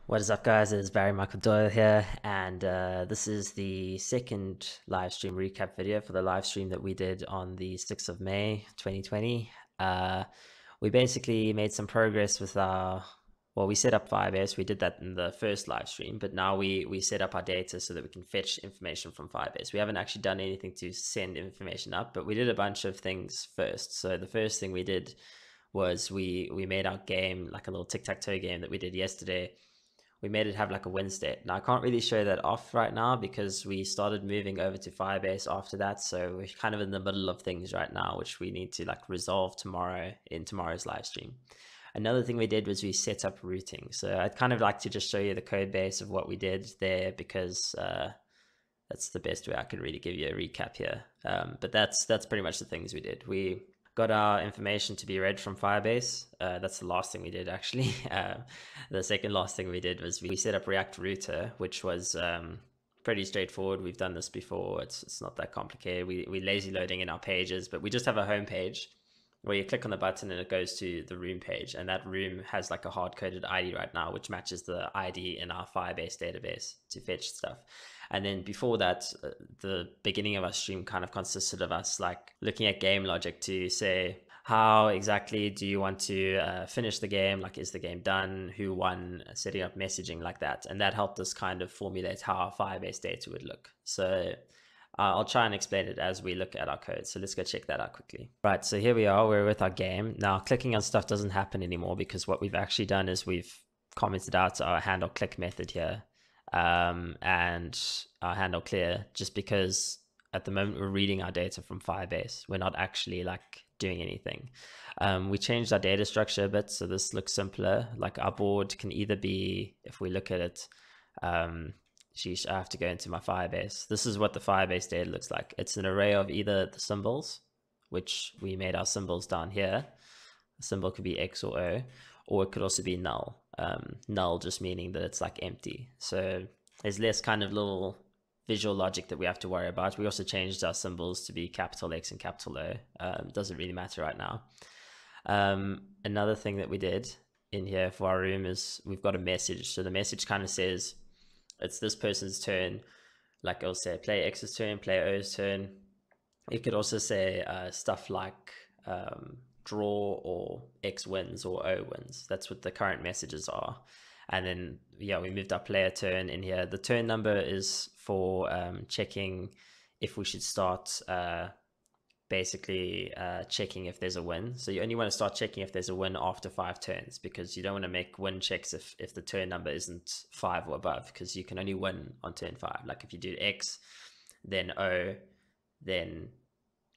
What is up, guys? It is Barry Michael Doyle here, and this is the second live stream recap video for the live stream that we did on the 6th of May 2020. We basically made some progress with we set up Firebase. We did that in the first live stream, but now we set up our data so that we can fetch information from Firebase. We haven't actually done anything to send information up, but we did a bunch of things first. So the first thing we did was we made our game, like a little tic-tac-toe game that we did yesterday. We made it have like a win state. Now I can't really show that off right now because we started moving over to Firebase after that. So we're kind of in the middle of things right now, which we need to like resolve tomorrow in tomorrow's live stream. Another thing we did was we set up routing. So I'd kind of like to just show you the code base of what we did there because that's the best way I can really give you a recap here. But that's pretty much the things we did. We got our information to be read from Firebase. That's the last thing we did, actually. The second last thing we did was we set up React Router, which was pretty straightforward. We've done this before. It's not that complicated. We lazy loading in our pages, but we just have a home page where you click on the button and it goes to the room page. And that room has like a hard-coded ID right now, which matches the ID in our Firebase database to fetch stuff. And then before that, the beginning of our stream kind of consisted of us like looking at game logic to say, how exactly do you want to finish the game? Like, is the game done? Who won? Setting up messaging like that. And that helped us kind of formulate how our Firebase data would look. So I'll try and explain it as we look at our code. So let's go check that out quickly. Right, so here we are, we're with our game. Now clicking on stuff doesn't happen anymore because what we've actually done is we've commented out our handle click method here. And our handle clear, just because at the moment we're reading our data from Firebase. We're not actually like doing anything. We changed our data structure a bit, so this looks simpler. Like our board can either be, if we look at it, sheesh, I have to go into my Firebase. This is what the Firebase data looks like. It's an array of either the symbols, which we made our symbols down here. A symbol could be X or O, or it could also be null. Null just meaning that it's like empty. So there's less kind of little visual logic that we have to worry about. We also changed our symbols to be capital X and capital O. Doesn't really matter right now. Another thing that we did in here for our room is we've got a message. So the message kind of says it's this person's turn. Like it'll say play X's turn, play O's turn. It could also say stuff like draw or X wins or O wins. That's what the current messages are. And then, yeah, we moved our player turn in here. The turn number is for checking if we should start basically checking if there's a win. So you only want to start checking if there's a win after 5 turns, because you don't want to make win checks if the turn number isn't 5 or above, because you can only win on turn 5. Like if you do X, then O, then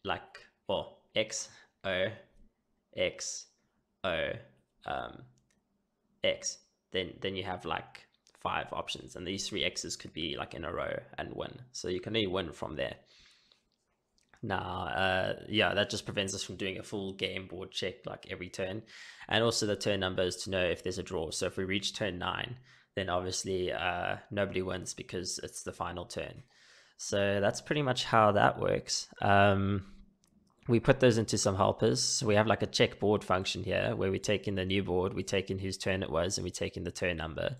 like, well, X, O, X, O, X, then you have like 5 options, and these 3 X's could be like in a row and win. So you can only win from there. Now, yeah, that just prevents us from doing a full game board check like every turn. And also the turn number is to know if there's a draw. So if we reach turn 9, then obviously nobody wins because it's the final turn. So that's pretty much how that works. We put those into some helpers. So we have like a check board function here where we take in the new board, we take in whose turn it was, and we take in the turn number.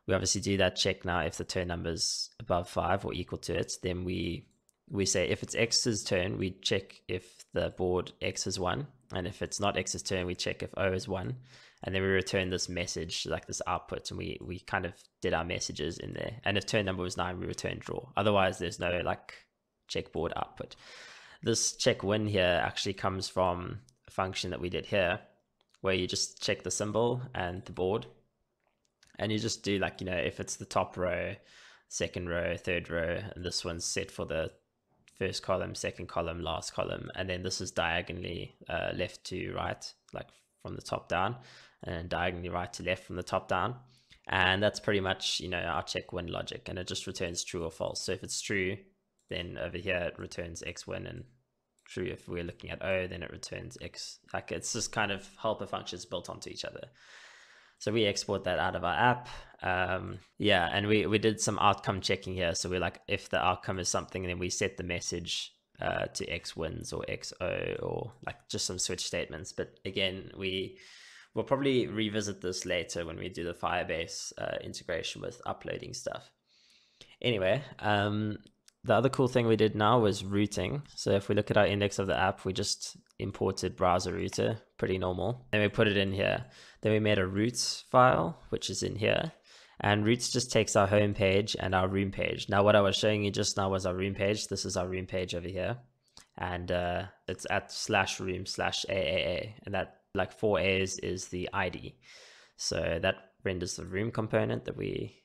We obviously do that check now. If the turn number is above 5 or equal to it, then we say if it's X's turn, we check if the board X has won. And if it's not X's turn, we check if O has won. And then we return this message, like this output, and we kind of did our messages in there. And if turn number was 9, we return draw. Otherwise, there's no like checkboard output. This check win here actually comes from a function that we did here, where you just check the symbol and the board, and you just do like, you know, if it's the top row, second row, third row, and this one's set for the first column, second column, last column, and then this is diagonally left to right, like from the top down, and diagonally right to left from the top down. And that's pretty much, you know, our check win logic, and it just returns true or false. So if it's true, then over here it returns X win, and true if we're looking at O, then it returns X. Like it's just kind of helper functions built onto each other. So we export that out of our app. Yeah, and we did some outcome checking here. So we're like, if the outcome is something, then we set the message to X wins or XO, or like just some switch statements. But again, we we'll probably revisit this later when we do the Firebase integration with uploading stuff. Anyway, the other cool thing we did now was routing. So if we look at our index of the app, we just imported browser router, pretty normal. Then we put it in here. Then we made a routes file, which is in here. And routes just takes our home page and our room page. Now, what I was showing you just now was our room page. This is our room page over here. And it's at /room/AAA. And that, like 4 A's, is the ID. So that renders the room component that we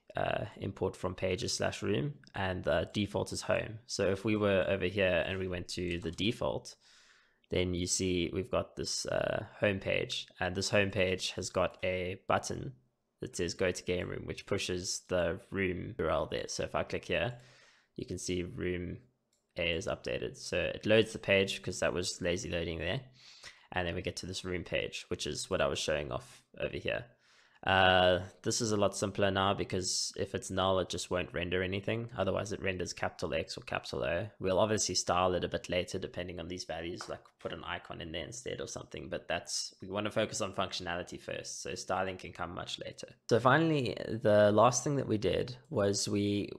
import from pages/room, and the default is home. So if we were over here and we went to the default, then you see we've got this home page, and this home page has got a button that says go to game room, which pushes the room URL there. So if I click here, you can see room A is updated. So it loads the page because that was lazy loading there. And then we get to this room page, which is what I was showing off over here. This is a lot simpler now because if it's null, it just won't render anything. Otherwise it renders capital X or capital O. We'll obviously style it a bit later depending on these values, like put an icon in there instead or something, but we want to focus on functionality first. So styling can come much later. So finally, the last thing that we did was we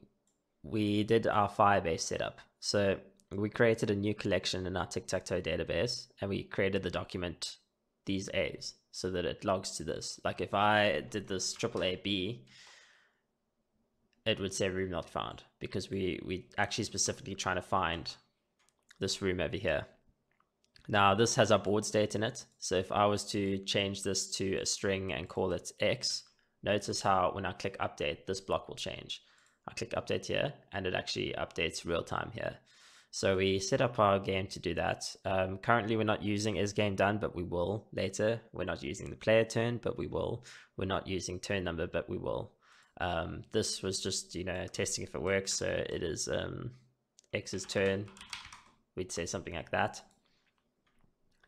did our Firebase setup. So we created a new collection in our TicTacToe database, and we created the document these A's so that it logs to this. Like if I did this AAAB, it would say room not found because we actually specifically trying to find this room over here. Now this has our board state in it. So if I was to change this to a string and call it X, notice how when I click update, this block will change. I click update here and it actually updates real time here. So we set up our game to do that. Currently we're not using isGameDone, but we will later. We're not using the player turn, but we will. We're not using turn number, but we will. This was just, testing if it works. So it is X's turn. We'd say something like that.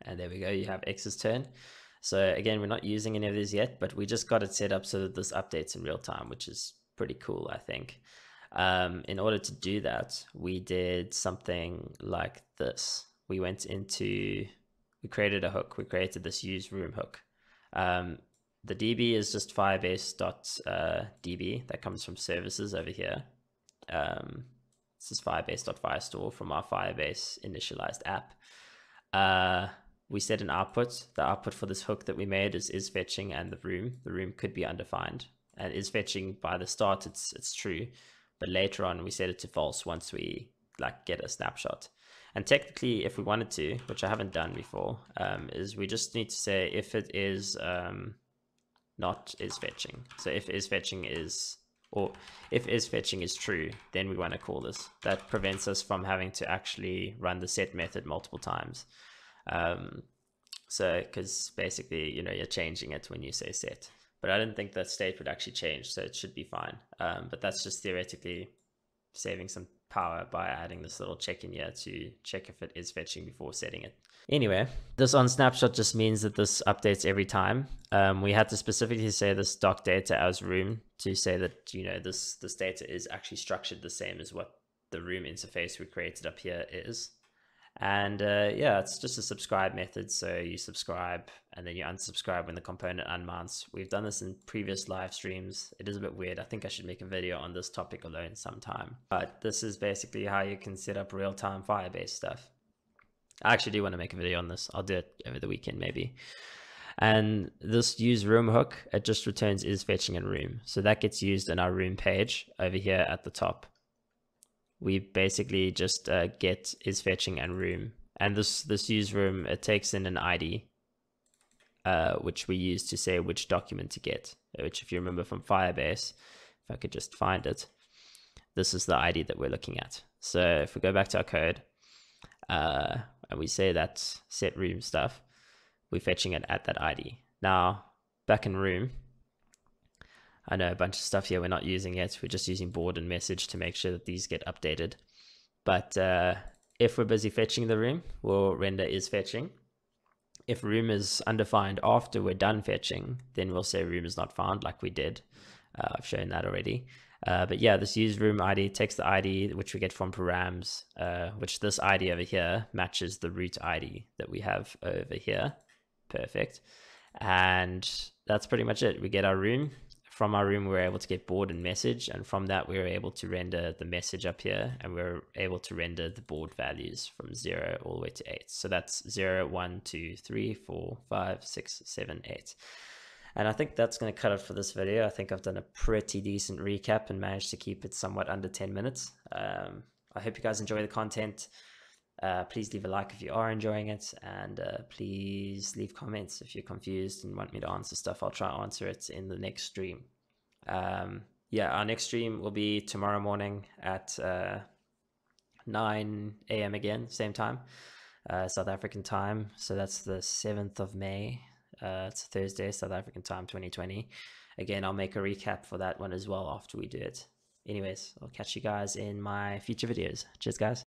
And there we go, you have X's turn. So again, we're not using any of these yet, but we just got it set up so that this updates in real time, which is pretty cool, I think. In order to do that, we did something like this. We created a hook. We created this use room hook. The DB is just firebase.db that comes from services over here. This is firebase.firestore from our Firebase initialized app. We set an output. The output for this hook that we made is fetching, and the room could be undefined, and is fetching by the start. It's true. But later on, we set it to false once we get a snapshot. And technically, if we wanted to, which I haven't done before, is we just need to say if it is not is fetching. So if is fetching is, or if is fetching is true, then we want to call this. That prevents us from having to actually run the set method multiple times. So because basically, you're changing it when you say set. But I didn't think that state would actually change, so it should be fine. But that's just theoretically saving some power by adding this little check in here to check if it is fetching before setting it. Anyway, this on snapshot just means that this updates every time. We had to specifically say this doc data as room to say that, this data is actually structured the same as what the room interface we created up here is. And yeah, it's just a subscribe method. So you subscribe and then you unsubscribe when the component unmounts. We've done this in previous live streams. It is a bit weird. I think I should make a video on this topic alone sometime. But this is basically how you can set up real-time Firebase stuff. I actually do want to make a video on this. I'll do it over the weekend maybe. And this use room hook, it just returns is fetching and room. So that gets used in our room page over here at the top. We basically just get is fetching and room, and this use room, it takes in an ID, which we use to say which document to get, which if you remember from Firebase, if I could just find it, this is the ID that we're looking at. So if we go back to our code and we say that set room stuff, we're fetching it at that ID. Now back in room, I know a bunch of stuff here we're not using yet. We're just using board and message to make sure that these get updated. But if we're busy fetching the room, we'll render is fetching. If room is undefined after we're done fetching, then we'll say room is not found like we did. I've shown that already. But yeah, this use room ID takes the ID, which we get from params, which this ID over here matches the root ID that we have over here. Perfect. And that's pretty much it. We get our room. From our room, we're able to get board and message, and from that, we were able to render the message up here, and we're able to render the board values from 0 all the way to 8. So that's 0, 1, 2, 3, 4, 5, 6, 7, 8. And I think that's going to cut it for this video. I think I've done a pretty decent recap and managed to keep it somewhat under 10 minutes. I hope you guys enjoy the content. Please leave a like if you are enjoying it, and please leave comments if you're confused and want me to answer stuff. I'll try to answer it in the next stream. Yeah, our next stream will be tomorrow morning at 9 a.m. again, same time, South African time. So that's the 7th of May. It's Thursday, South African time, 2020. Again, I'll make a recap for that one as well after we do it. Anyways, I'll catch you guys in my future videos. Cheers, guys.